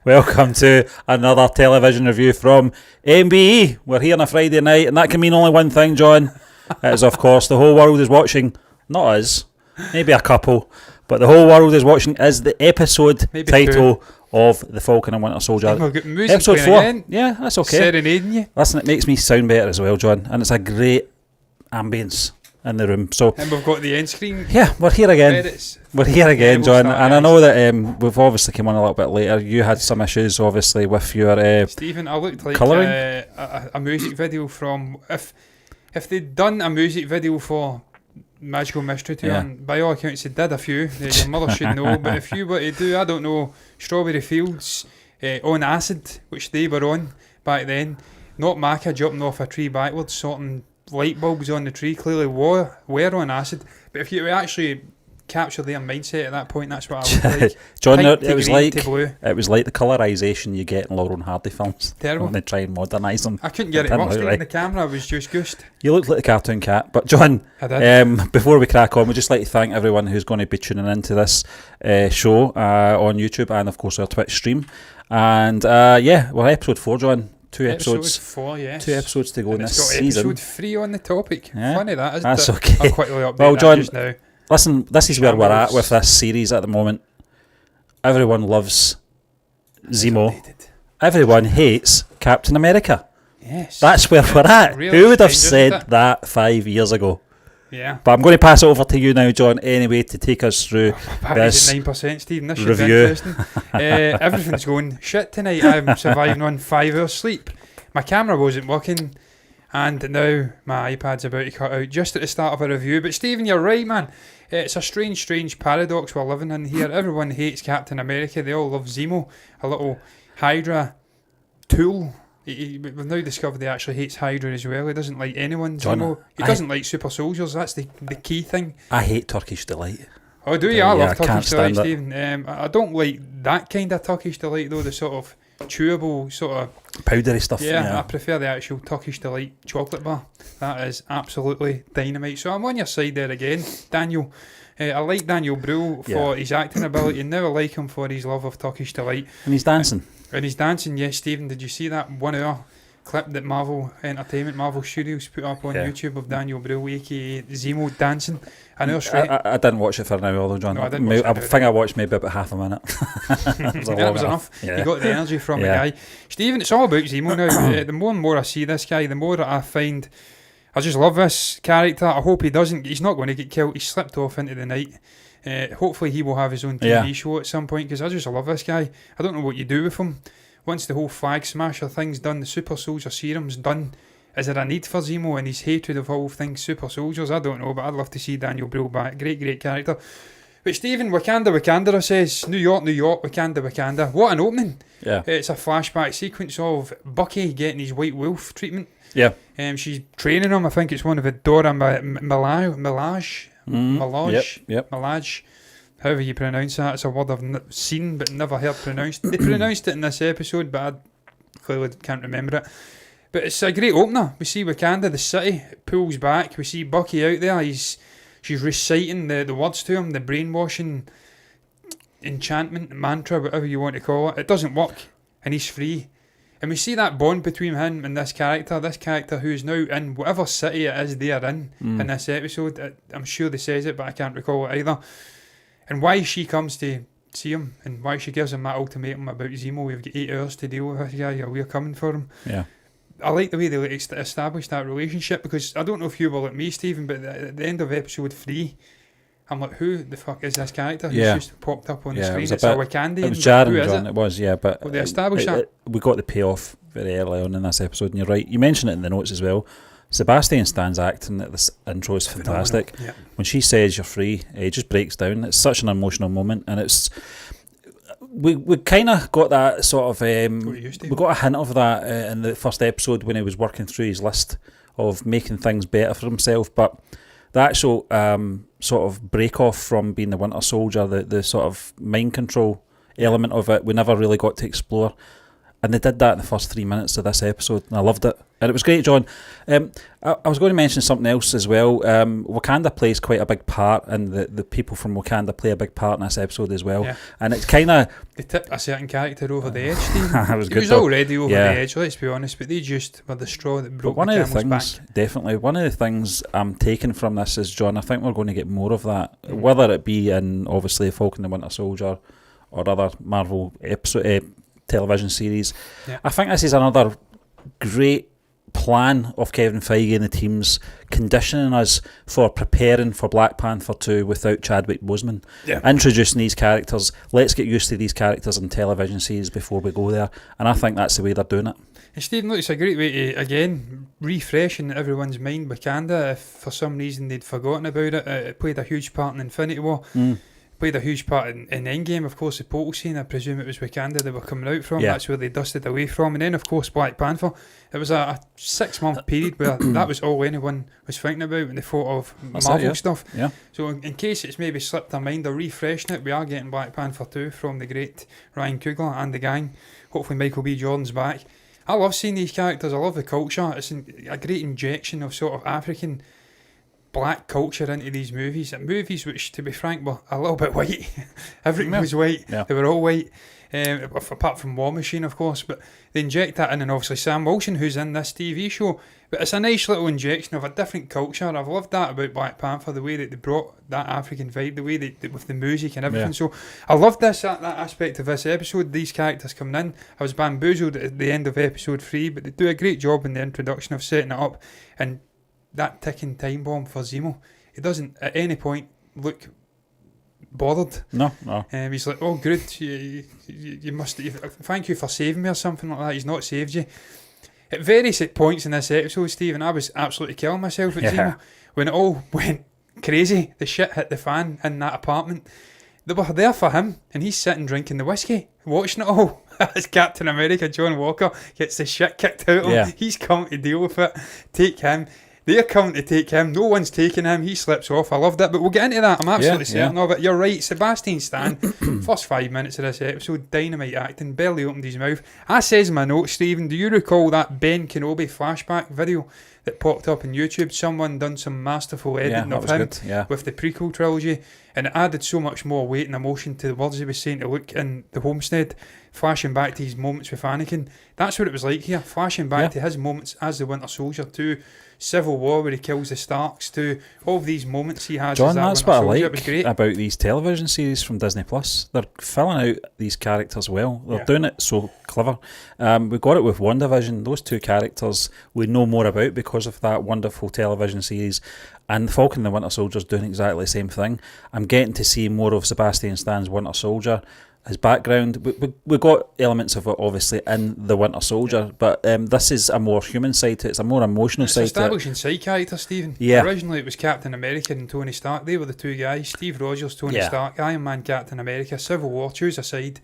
Welcome to another television review from MBE. We're here on a Friday night, and that can mean only one thing, John. It is, of course, the whole world is watching. Not us, maybe a couple, but the whole world is watching is the episode maybe title of The Falcon and Winter Soldier. Episode 4. Again. Yeah, that's okay. Serenading you. Listen, it makes me sound better as well, John, and it's a great ambience in the room. So, and we've got the end screen. Yeah, we're here again. Credits. We're here again, John, and I know that we've obviously come on a little bit later. You had some issues, obviously, with your Stephen, I looked like colouring. A music video from if they'd done a music video for Magical Mystery Tour, and by all accounts they did a few. Your mother should know, but if you were to do, I don't know, Strawberry Fields on acid, which they were on back then, not Macca jumping off a tree backwards, sorting light bulbs on the tree, clearly were on acid. But if you actually capture their mindset at that point, that's what I would like. John, it was like the colorization you get in Laurel and Hardy films. Terrible. When they try and modernise them. I couldn't get it work straight in the camera. I was just goosed. You looked like the cartoon cat. But John, before we crack on, we'd just like to thank everyone who's going to be tuning into this show on YouTube and of course our Twitch stream. And we're episode 4, John. Two episodes. Episode 4, yes. 2 episodes to go in this season. Episode 3 on the topic. Yeah. Funny that, isn't That's it? okay. I'll quickly update well, John, that just now. Listen, this is where we're at with this series at the moment. Everyone loves Zemo. Everyone hates Captain America. Yes. That's where we're at. Really Who would have strange, said that 5 years ago? Yeah. But I'm going to pass it over to you now, John, anyway, to take us through this at 9%, Stephen. This should review. be interesting. Everything's going shit tonight. I'm surviving on 5 hours sleep. My camera wasn't working, and now my iPad's about to cut out just at the start of a review. But Stephen, you're right, man. It's a strange paradox we're living in here. Everyone hates Captain America. They all love Zemo, a little Hydra tool. We've now discovered he actually hates Hydra as well. He doesn't like anyone. John, Zemo. He doesn't like super soldiers. That's the key thing. I hate Turkish Delight. Oh, do you? I love Turkish Delight, it. Stephen. I don't like that kind of Turkish Delight, though, the sort of chewable, sort of powdery stuff. Yeah, I prefer the actual Turkish Delight chocolate bar. That is absolutely dynamite. So I'm on your side there again, Daniel. I like Daniel Brühl for his acting ability. Never like him for his love of Turkish Delight. And he's dancing. And he's dancing, yes, Stephen. Did you see that 1 hour clip that Marvel Studios put up on YouTube of Daniel Brühl, aka Zemo, dancing. I know, straight. I didn't watch it for now, although, John. No, I didn't watch it I think I watched maybe about half a minute. That was enough. Yeah. You got the energy from the guy. Stephen, it's all about Zemo now. The more and more I see this guy, the more that I find I just love this character. I hope he's not going to get killed. He slipped off into the night. Hopefully he will have his own TV show at some point, because I just love this guy. I don't know what you do with him. Once the whole flag smasher thing's done, the super soldier serum's done, is there a need for Zemo and his hatred of all things super soldiers? I don't know, but I'd love to see Daniel Brühl back. Great character. But Stephen, Wakanda says, New York, Wakanda. What an opening. Yeah. It's a flashback sequence of Bucky getting his White Wolf treatment. Yeah. She's training him. I think it's one of the Dora Milaje. Yep. Milaje. However you pronounce that. It's a word I've seen but never heard pronounced. They pronounced it in this episode, but I clearly can't remember it. But it's a great opener. We see Wakanda, the city, pulls back. We see Bucky out there. She's reciting the words to him, the brainwashing enchantment, mantra, whatever you want to call it. It doesn't work, and he's free. And we see that bond between him and this character who is now in whatever city it is they are in this episode. I'm sure they says it, but I can't recall it either. And why she comes to see him, and why she gives him that ultimatum about Zemo. We've got 8 hours to deal with this guy, or we're coming for him. Yeah. I like the way they established that relationship, because I don't know if you were like me, Stephen, but at the end of episode 3, I'm like, who the fuck is this character who's just popped up on the screen? It's a Wakandian. It was jarring, John. It was, yeah, but they established that. We got the payoff very early on in this episode, and you're right. You mentioned it in the notes as well. Sebastian Stan's acting at this intro is fantastic. Yeah. When she says you're free, it just breaks down. It's such an emotional moment, and it's we kind of got that sort of we got a hint of that in the first episode when he was working through his list of making things better for himself. But the actual sort of break off from being the Winter Soldier, the sort of mind control element of it, we never really got to explore. And they did that in the first 3 minutes of this episode, and I loved it. And it was great, John. I was going to mention something else as well. Wakanda plays quite a big part, and the people from Wakanda play a big part in this episode as well. Yeah. And it's kind of... They tipped a certain character over the edge, Steve. It was good, he was already over the edge, let's be honest, but they just were the straw that broke the camel's back. Definitely, one of the things I'm taking from this is, John, I think we're going to get more of that, whether it be in, obviously, Falcon and the Winter Soldier or other Marvel television series. Yeah. I think this is another great plan of Kevin Feige and the team's conditioning us for preparing for Black Panther 2 without Chadwick Boseman. Yeah. Introducing these characters. Let's get used to these characters in television series before we go there. And I think that's the way they're doing it. And Steve, look, it's a great way to, again, refresh in everyone's mind Wakanda. If for some reason they'd forgotten about it, it played a huge part in Infinity War. Played a huge part in Endgame, of course. The portal scene, I presume it was Wakanda they were coming out from. That's where they dusted away from. And then, of course, Black Panther. It was a 6-month period where that was all anyone was thinking about when they thought of Marvel stuff. Yeah. So in case it's maybe slipped their mind or refreshing it, we are getting Black Panther 2 from the great Ryan Coogler and the gang. Hopefully Michael B. Jordan's back. I love seeing these characters. I love the culture. It's a great injection of sort of African black culture into these movies, and movies which, to be frank, were a little bit white. Everything was white. Yeah. They were all white, apart from War Machine, of course, but they inject that in, and obviously Sam Wilson, who's in this TV show. But it's a nice little injection of a different culture. I've loved that about Black Panther, the way that they brought that African vibe, the way they with the music and everything. So I loved that aspect of this episode, these characters coming in. I was bamboozled at the end of episode 3, but they do a great job in the introduction of setting it up, and that ticking time bomb for Zemo. He doesn't at any point look bothered. No. He's like, oh, good, you must, thank you for saving me or something like that. He's not saved you. At various points in this episode, Stephen, I was absolutely killing myself at Zemo. When it all went crazy, the shit hit the fan in that apartment. They were there for him, and he's sitting drinking the whiskey, watching it all. As Captain America, John Walker, gets the shit kicked out of him. He's come to deal with it. Take him. They're coming to take him. No one's taking him. He slips off. I loved it. But we'll get into that. I'm absolutely certain of it. You're right. Sebastian Stan, first 5 minutes of this episode, dynamite acting, barely opened his mouth. I says in my notes, Stephen, do you recall that Ben Kenobi flashback video that popped up on YouTube. Someone done some masterful editing that of was him good. Yeah. with the prequel trilogy, and it added so much more weight and emotion to the words he was saying to Luke in the homestead, flashing back to his moments with Anakin. That's what it was like here, flashing back to his moments as the Winter Soldier, to Civil War where he kills the Starks, to all of these moments he has John, as that that's Winter what I Soldier. like It was great. about these television series from Disney Plus. They're filling out these characters well. They're doing it so clever. We got it with WandaVision. Those two characters we know more about because of that wonderful television series. And Falcon and the Winter Soldier's doing exactly the same thing. I'm getting to see more of Sebastian Stan's Winter Soldier. His background, we got elements of it obviously in the Winter Soldier, but this is a more human side to it. It's a more emotional side to it. Establishing side characters, Stephen. Yeah. Originally it was Captain America and Tony Stark. They were the two guys. Steve Rogers, Tony Stark, Iron Man, Captain America, Civil War, choose a side.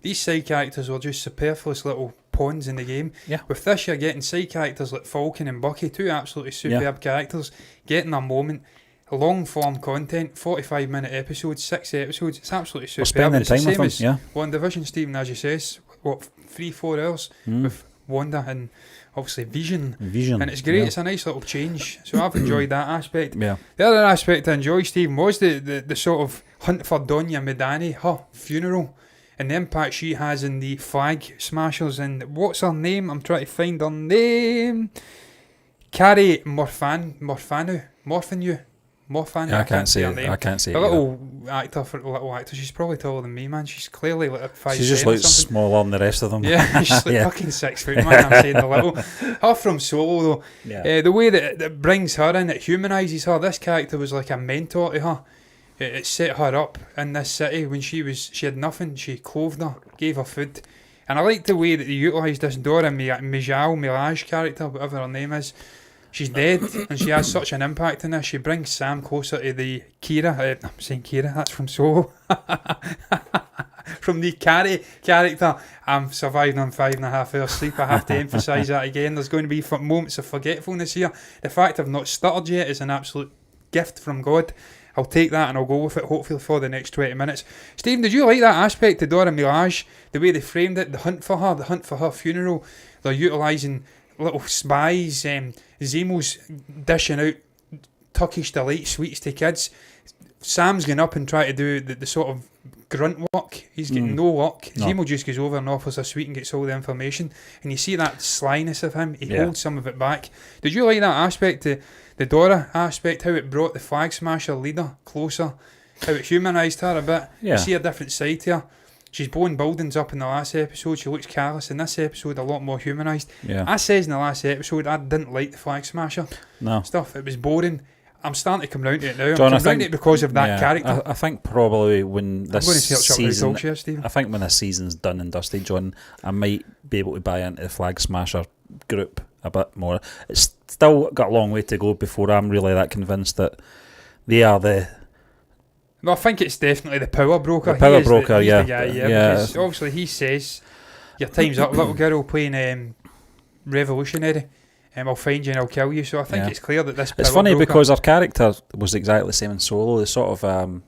These side characters were just superfluous little pawns in the game. Yeah. With this, you're getting side characters like Falcon and Bucky, two absolutely superb characters, getting a moment. Long form content, 45-minute episodes, 6 episodes. It's absolutely superb. Spending It's time the with same them, as WandaVision, Stephen, as you says. What, 3-4 hours with Wanda and obviously Vision. And it's great. It's a nice little change. So I've enjoyed that aspect. Yeah. The other aspect I enjoyed, Stephen, was the sort of hunt for Donya Medani, her funeral, and the impact she has in the Flag Smashers. And what's her name? I'm trying to find her name. Carrie Morfanu. Yeah, I can't say her name. I can't say A it. little actor. She's probably taller than me, man. She's clearly like 5'10" She just or looks something. smaller than the rest of them. Yeah, she's like fucking 6 foot, man. I'm saying the little. Her from Solo, though. Yeah. The way that it brings her in, it humanises her. This character was like a mentor to her. It set her up in this city when she had nothing. She clothed her, gave her food. And I like the way that they utilised this Dora Milaje character, whatever her name is. She's dead, and she has such an impact in this. She brings Sam closer to the Kira. I'm saying Kira, that's from Solo. From the Carrie character. I'm surviving on 5.5 hours sleep. I have to emphasise that again. There's going to be moments of forgetfulness here. The fact I've not stuttered yet is an absolute gift from God. I'll take that and I'll go with it, hopefully, for the next 20 minutes. Stephen, did you like that aspect to Dora Milaje? The way they framed it, the hunt for her funeral. They're utilising little spies. Zemo's dishing out Turkish delight sweets to kids. Sam's going up and trying to do the sort of grunt work. He's getting no luck. No. Zemo just goes over and offers a sweet and gets all the information. And you see that slyness of him. He holds some of it back. Did you like that aspect, the Dora aspect, how it brought the Flag Smasher leader closer, how it humanised her a bit? Yeah. You see a different side to her. She's blowing buildings up in the last episode. She looks callous. In this episode, a lot more humanised. Yeah. I says in the last episode, I didn't like the Flag Smasher stuff. It was boring. I'm starting to come round to it now. John, I'm coming round to it because of that character. I think probably when this season, Stephen. I think when this season's done and dusted, John, I might be able to buy into the Flag Smasher group a bit more. It's still got a long way to go before I'm really that convinced that they are the... No, I think it's definitely the power broker. The power he's broker, the yeah. guy, because obviously he says, your time's up, little girl playing revolutionary. I'll find you and I'll kill you. So I think it's clear that this. It's funny because her character was exactly the same in Solo. The sort of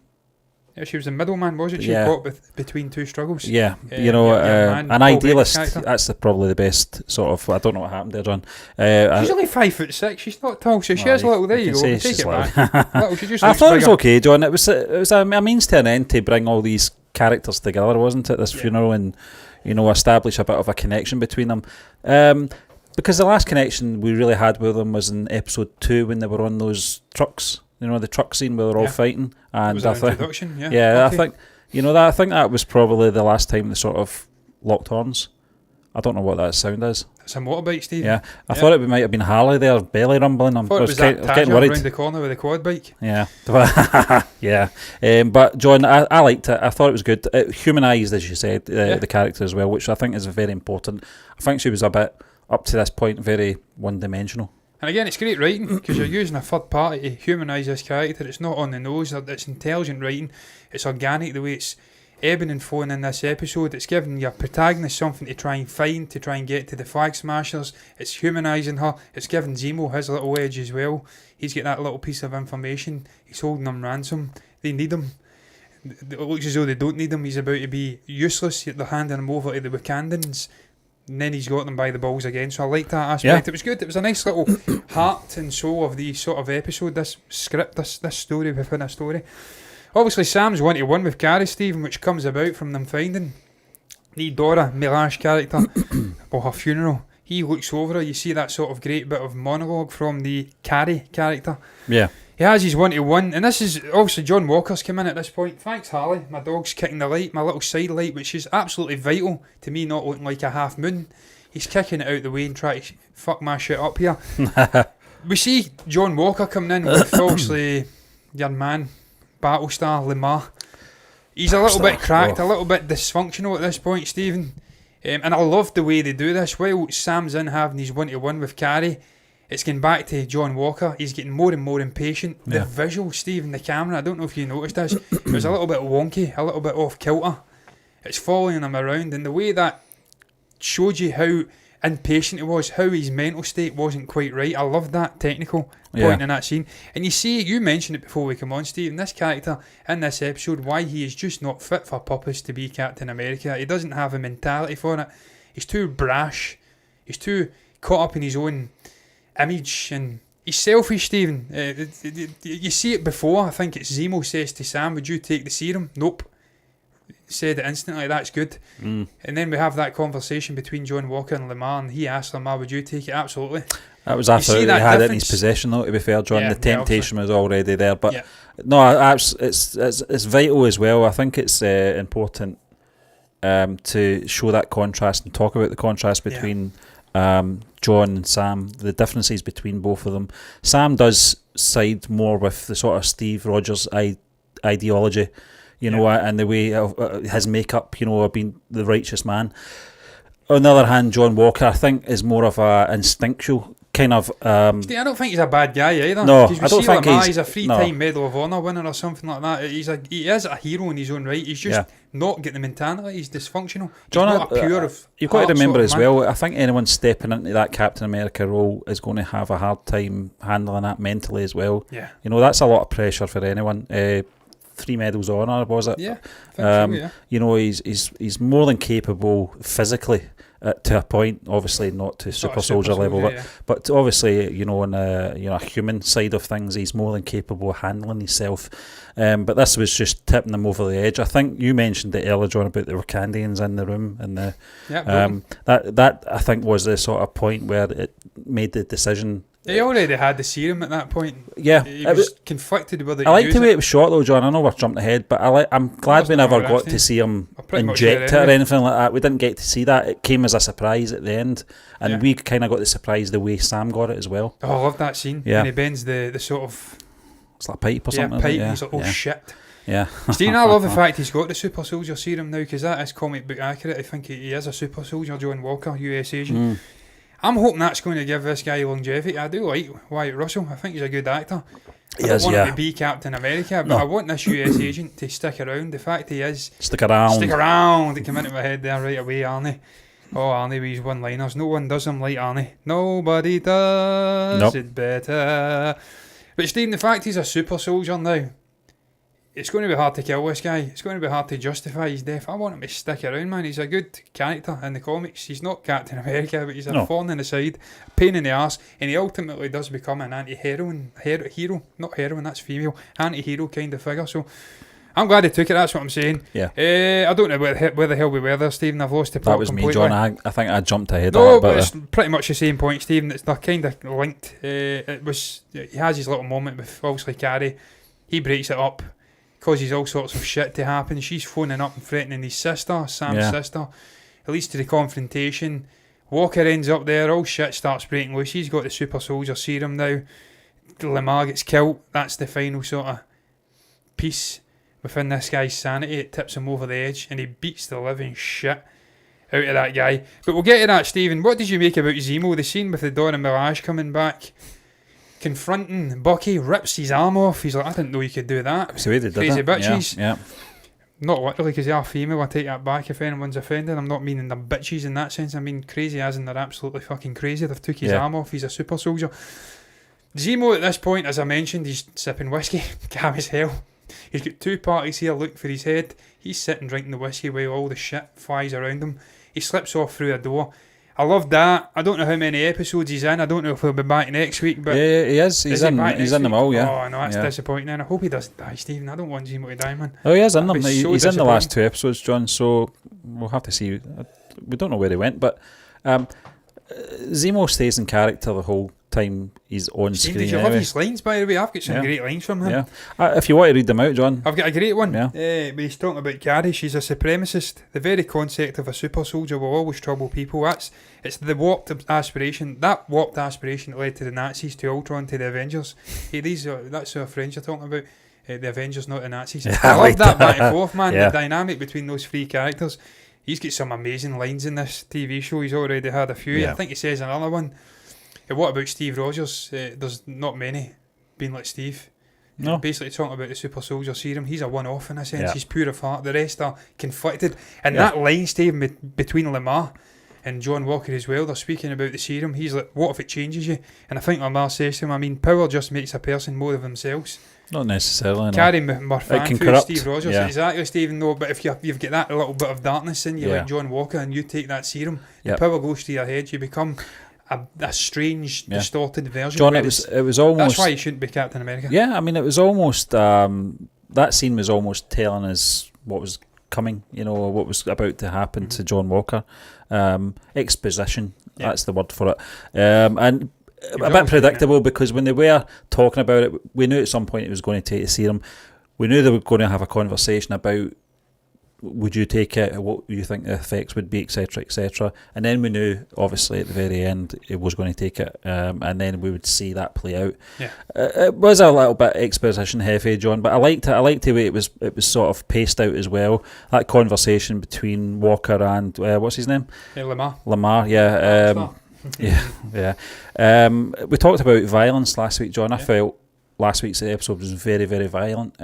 she was a middleman, wasn't she? Caught between two struggles. Yeah, an idealist. That's probably the best sort of. I don't know what happened there, John. She's only 5'6". She's not tall, so she has a little. There you go. Take it back. Little, she just I thought it was bigger. okay, John. It was a means to an end to bring all these characters together, wasn't it? This funeral and establish a bit of a connection between them. Because the last connection we really had with them was in episode 2 when they were on those trucks. The truck scene where they're all fighting. And it was an introduction, I think I think that was probably the last time they sort of locked horns. I don't know what that sound is. It's a motorbike, Steve. Yeah, I thought it might have been Harley there, belly rumbling. I was getting worried. Around the corner with a quad bike. Yeah, yeah. But John, I liked it. I thought it was good. It humanised, as you said, the character as well, which I think is very important. I think she was a bit, up to this point, very one-dimensional. And again, it's great writing because you're using a third party to humanise this character. It's not on the nose. It's intelligent writing. It's organic the way it's ebbing and flowing in this episode. It's giving your protagonist something to try and find, to try and get to the Flag Smashers. It's humanising her. It's giving Zemo his little edge as well. He's got that little piece of information. He's holding them ransom. They need him. It looks as though they don't need him. He's about to be useless. They're handing him over to the Wakandans. and then he's got them by the balls again. So I liked that aspect. Yeah. It was good. It was a nice little heart and soul of the sort of episode, this script, this story within a story. Obviously, Sam's 1-to-1 with Carrie, Stephen, which comes about from them finding the Dora Milash character for her funeral. He looks over her. You see that sort of great bit of monologue from the Carrie character. Yeah. He has his 1-to-1, and this is obviously John Walker's come in at this point. Thanks, Harley. My dog's kicking the light, my little side light, which is absolutely vital to me not looking like a half moon. He's kicking it out the way and trying to fuck my shit up here. We see John Walker coming in with obviously your man, Battlestar Lamar. He's a little bit cracked, a little bit dysfunctional at this point, Stephen. And I love the way they do this. While Sam's in having his 1-to-1 with Carrie, it's getting back to John Walker. He's getting more and more impatient. The visual, Stephen, the camera, I don't know if you noticed this, it was a little bit wonky, a little bit off kilter. It's following him around, and the way that showed you how impatient he was, how his mental state wasn't quite right. I love that technical point in that scene. And you mentioned it before we come on, Stephen, this character in this episode, why he is just not fit for purpose to be Captain America. He doesn't have a mentality for it. He's too brash. He's too caught up in his own image, and he's selfish, Stephen. You see it before. I think it's Zemo says to Sam, would you take the serum? Nope. Said it instantly, that's good. And then we have that conversation between John Walker and Lamar, and he asked Lamar, would you take it? Absolutely. That was after he had it in his possession, though, to be fair, John. The temptation was already there. But no, it's vital as well. I think it's important to show that contrast and talk about the contrast between John and Sam, the differences between both of them. Sam does side more with the sort of Steve Rogers ideology, you know, and the way of his makeup, you know, of being the righteous man. On the other hand, John Walker, I think, is more of a instinctual kind of... I don't think he's a bad guy either. No, I don't think he's a three-time Medal of Honor winner or something like that. He is a hero in his own right. He's just not getting the mentality. He's dysfunctional. John, he's not a pure you've got to remember as well, I think anyone stepping into that Captain America role is going to have a hard time handling that mentally as well. Yeah. You know, that's a lot of pressure for anyone. 3 medals of honour, was it? Yeah, I think so, you know, he's more than capable physically to a point. Obviously, not to super soldier level, but obviously, you know, on a human side of things, he's more than capable of handling himself. But this was just tipping him over the edge. I think you mentioned it earlier, John, about the Wakandians in the room, and that I think was the sort of point where it made the decision. He already had the serum at that point. Yeah, he was conflicted with it. I like the way it was shot, though, John. I know we're jumping ahead, but I'm glad we never got to see him inject it or anything like that. We didn't get to see that. It came as a surprise at the end, and we kind of got the surprise the way Sam got it as well. Oh, I love that scene. Yeah, when he bends the sort of... It's like a pipe or something. Pipe. He's like, oh shit. Yeah. Stephen, I love the fact he's got the super soldier serum now, because that is comic book accurate. I think he is a super soldier, John Walker, US agent. I'm hoping that's going to give this guy longevity. I do like Wyatt Russell. I think he's a good actor. I don't want him to be Captain America, but I want this US agent to stick around. The fact he is... Stick around. It came into my head there right away, Arnie. Oh, Arnie with his one-liners. No one does them like Arnie. Nobody does it better. But Stephen, the fact he's a super soldier now, it's going to be hard to kill this guy. It's going to be hard to justify his death. I want him to stick around, man. He's a good character in the comics. He's not Captain America, but he's a thorn in the side, a pain in the arse, and he ultimately does become an anti-hero, not heroine, that's female, anti-hero kind of figure. So I'm glad he took it, that's what I'm saying. Yeah. I don't know where the hell we were there, Stephen. I've lost the plot completely. That was me, John. I think I jumped ahead of it. But it's pretty much the same point, Stephen. They're kind of linked. He has his little moment with obviously Carrie. He breaks it up, causes all sorts of shit to happen. She's phoning up and threatening his sister, Sam's sister. It leads to the confrontation. Walker ends up there, all shit starts breaking loose. He's got the super soldier serum now. Lamar gets killed. That's the final sort of piece within this guy's sanity. It tips him over the edge, and he beats the living shit out of that guy. But we'll get to that, Stephen. What did you make about Zemo? The scene with the Dora Milash coming back, confronting Bucky, rips his arm off. He's like, I didn't know you could do that. That's the way they did Crazy it. bitches. Yeah. Not literally, because they are female. I take that back if anyone's offended. I'm not meaning they're bitches in that sense. I mean crazy as in they're absolutely fucking crazy. They've took his arm off. He's a super soldier. Zemo at this point, as I mentioned, he's sipping whiskey. Calm as hell. He's got 2 parties here looking for his head. He's sitting drinking the whiskey while all the shit flies around him. He slips off through a door. I love that. I don't know how many episodes he's in. I don't know if he'll be back next week. But yeah, he is. He's in them all, yeah. Oh, no, that's disappointing. And I hope he doesn't die, Stephen. I don't want Zemo to die, man. Oh, he is in them. That'd be so He's in the last 2 episodes, John, so we'll have to see. We don't know where he went, but Zemo stays in character the whole time he's on Steve, screen. did you love his lines, by the way? I've got some great lines from him. Yeah. If you want to read them out, John. I've got a great one. Yeah. But he's talking about Carrie. She's a supremacist. The very concept of a super soldier will always trouble people. It's the warped aspiration. That warped aspiration that led to the Nazis, to Ultron, to the Avengers. Hey, that's our friends you're talking about. The Avengers, not the Nazis. Yeah, I love that back and forth, man. Yeah. The dynamic between those three characters. He's got some amazing lines in this TV show. He's already had a few. Yeah. I think he says another one. What about Steve Rogers? There's not many being like Steve. No. Basically talking about the super soldier serum. He's a one-off in a sense. Yeah. He's pure of heart. The rest are conflicted. And that line, Steve, between Lamar and John Walker as well, they're speaking about the serum. He's like, what if it changes you? And I think Lamar says to him, I mean, power just makes a person more of themselves. Not necessarily, no. Carry Murphan can through corrupt. Steve Rogers. Yeah. Exactly, Stephen. No, but if you've got that little bit of darkness in you, like John Walker, and you take that serum, the power goes to your head. You become a strange, distorted version. John, it was almost. That's why you shouldn't be Captain America. Yeah, I mean, it was almost. That scene was almost telling us what was coming. You know, what was about to happen to John Walker. Exposition. Yeah. That's the word for it. And a bit predictable because when they were talking about it, we knew at some point it was going to take the serum. We knew they were going to have a conversation about would you take it, what you think the effects would be, etc., etc. And then we knew, obviously, at the very end, it was going to take it, and then we would see that play out. Yeah. It was a little bit exposition heavy, John, but I liked it. I liked the way it was sort of paced out as well. That conversation between Walker and what's his name? Lamar, yeah. Yeah. We talked about violence last week, John. I felt last week's episode was very, very violent.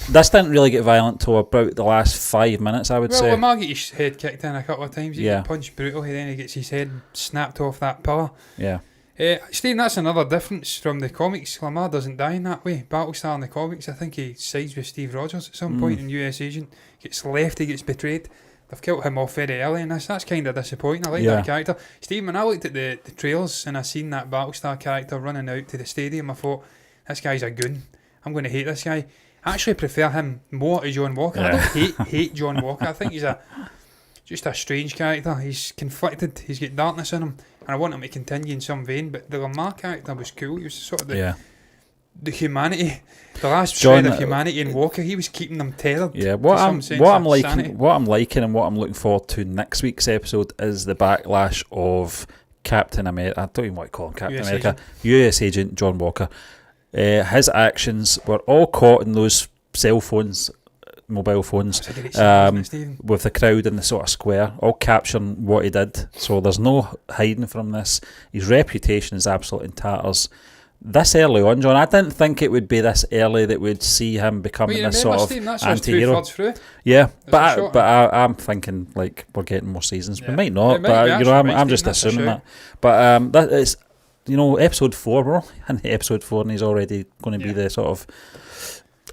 This didn't really get violent till about the last 5 minutes, I would say. Well, Lamar got his head kicked in a couple of times. He got punched brutally, then he gets his head snapped off that pillar. Yeah. Steve, that's another difference from the comics. Lamar doesn't die in that way. Battlestar in the comics, I think he sides with Steve Rogers at some point in US Agent. Gets left, he gets betrayed. They've killed him off very early in this. That's kind of disappointing. I like that character. Steve, when I looked at the trailers and I seen that Battlestar character running out to the stadium, I thought, this guy's a goon. I'm going to hate this guy. I actually prefer him more to John Walker. I don't hate John Walker. I think he's just a strange character. He's conflicted. He's got darkness in him. And I want him to continue in some vein. But the Lamar character was cool. He was sort of the humanity, the last shred of humanity in Walker. He was keeping them tethered. Yeah, what I'm liking and what I'm looking forward to next week's episode is the backlash of Captain America. I don't even want to call him Captain America. US Agent John Walker. His actions were all caught in those cell phones, mobile phones, with the crowd in the sort of square, all capturing what he did. So there's no hiding from this. His reputation is absolutely in tatters. This early on, John, I didn't think it would be this early that we'd see him becoming this sort of anti-hero. Yeah, but I'm thinking like we're getting more seasons. We might not, but I'm just assuming that. But that is. Episode 4, we're in episode 4 and he's already going to be the sort of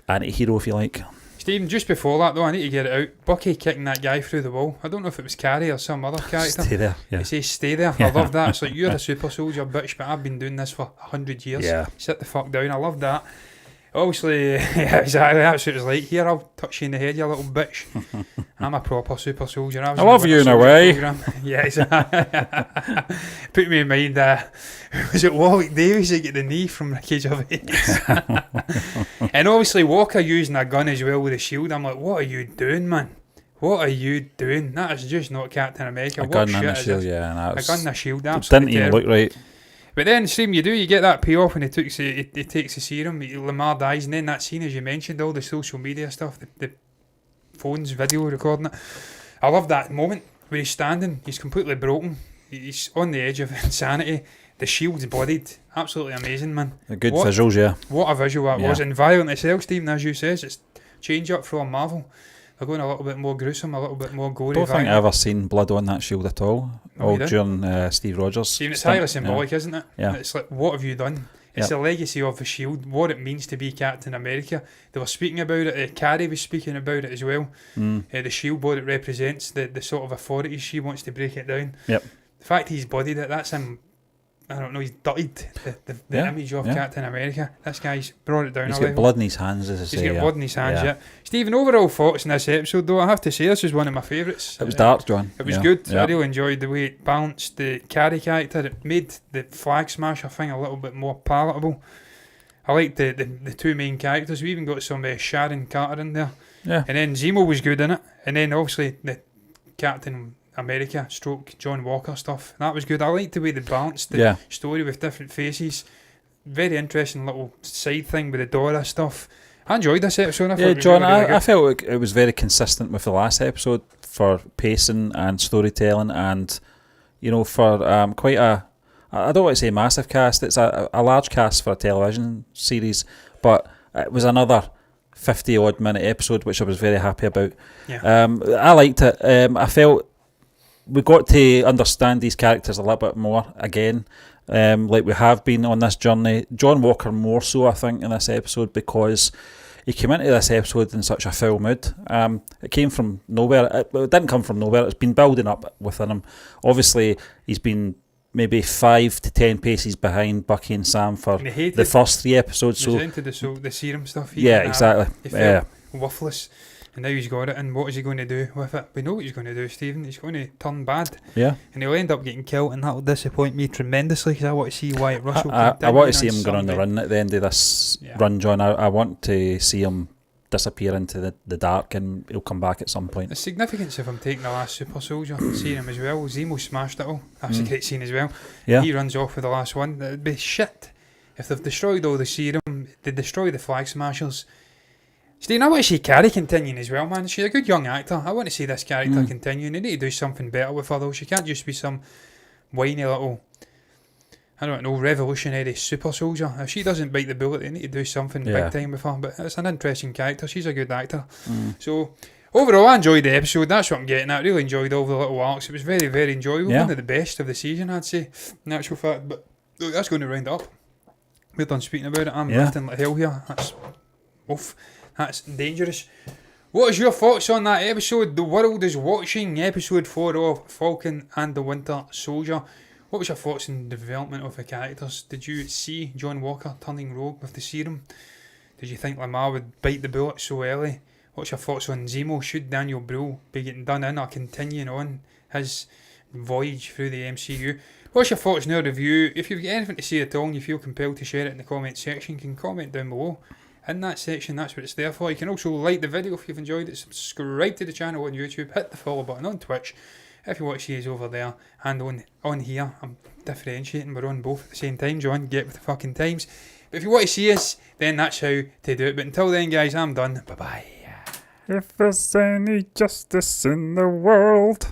anti-hero, if you like. Stephen, just before that though, I need to get it out. Bucky kicking that guy through the wall. I don't know if it was Carrie or some other character. Stay there. Yeah. He says stay there. I love that. It's like, you're the super soldier, bitch, but I've been doing this for 100 years. Yeah. Sit the fuck down. I love that. Obviously, exactly, that's what it was like. Here, I'll touch you in the head, you little bitch. I'm a proper super soldier. I love you in a way. Yes. Put me in mind, was it Warwick Davis that get the knee from Ricky Gervais? And obviously, Walker using a gun as well with a shield. I'm like, what are you doing, man? What are you doing? That is just not Captain America. A gun and a shield, yeah. A gun and a shield, absolutely. Absolutely didn't even look right. But then, Stephen, you get that payoff when he takes the serum, Lamar dies, and then that scene, as you mentioned, all the social media stuff, the phones, video recording it. I love that moment where he's standing, he's completely broken, he's on the edge of insanity, the shield's bloodied. Absolutely amazing, man. Good visuals, yeah. What a visual that was. And violent itself, Stephen, as you says, it's change up from Marvel. They're going a little bit more gruesome, a little bit more gory. I don't think I've ever seen blood on that shield at all. During Steve Rogers. Stephen, it's highly symbolic, isn't it? Yeah. It's like, what have you done? It's the legacy of the shield, what it means to be Captain America. They were speaking about it, Carrie was speaking about it as well. The shield, what it represents, the sort of authorities, she wants to break it down. Yep. the fact he's bodied it, that's him. I don't know, he's dirtied the image of Captain America. This guy's brought it down He's a got level. blood in his hands, as I say. He's got blood in his hands, yeah. Stephen, overall thoughts in this episode, though, I have to say, this was one of my favourites. It was dark, John. It was good. I really enjoyed the way it balanced the Carrie character. It made the Flag Smasher thing a little bit more palatable. I liked the two main characters. We even got some Sharon Carter in there. Yeah. And then Zemo was good in it. And then, obviously, the Captain America / John Walker stuff. That was good. I liked the way they balanced the story with different faces. Very interesting little side thing with the Dora stuff. I enjoyed this episode. John, I felt it was very consistent with the last episode for pacing and storytelling, and for quite a, I don't want to say massive cast. It's a large cast for a television series, but it was another 50-odd minute episode, which I was very happy about. Yeah. I liked it. I felt we got to understand these characters a little bit more again, like we have been on this journey. John Walker more so, I think, in this episode, because he came into this episode in such a full mood. It came from nowhere. It didn't come from nowhere. It's been building up within him. Obviously, he's been maybe 5 to 10 paces behind Bucky and Sam for the first 3 episodes. So into the serum stuff. Exactly. He felt worthless. And now he's got it, and what is he going to do with it? We know what he's going to do, Stephen. He's going to turn bad. Yeah. And he'll end up getting killed, and that'll disappoint me tremendously, because I want to see Wyatt Russell. I want to see him going on the run at the end of this run, John. I want to see him disappear into the dark, and he'll come back at some point. The significance of him taking the last super soldier and seeing him as well. Zemo smashed it all. That's a great scene as well. Yeah. He runs off with the last one. It'd be shit if they've destroyed all the serum. They destroy the Flag Smashers. Steve, I want to see Carrie continuing as well, man. She's a good young actor. I want to see this character continuing. They need to do something better with her, though. She can't just be some whiny little, I don't know, revolutionary super soldier. If she doesn't bite the bullet, they need to do something big time with her. But it's an interesting character. She's a good actor. So, overall, I enjoyed the episode. That's what I'm getting at. I really enjoyed all the little arcs. It was very, very enjoyable. One of the best of the season, I'd say, in actual fact. But look, that's going to round up. We're done speaking about it. I'm lifting like hell here. That's oof. That's dangerous. What is your thoughts on that episode? The world is watching episode 4 of Falcon and the Winter Soldier. What was your thoughts on the development of the characters? Did you see John Walker turning rogue with the serum? Did you think Lamar would bite the bullet so early? What's your thoughts on Zemo? Should Daniel Brühl be getting done in or continuing on his voyage through the MCU? What's your thoughts on our review? If you've got anything to say at all and you feel compelled to share it in the comment section, you can comment down below. In that section, that's what it's there for. You can also like the video if you've enjoyed it, subscribe to the channel on YouTube, hit the follow button on Twitch if you want to see us over there, and on here. I'm differentiating, we're on both at the same time, John, get with the fucking times. But if you want to see us, then that's how to do it. But until then, guys, I'm done. Bye-bye. If there's any justice in the world.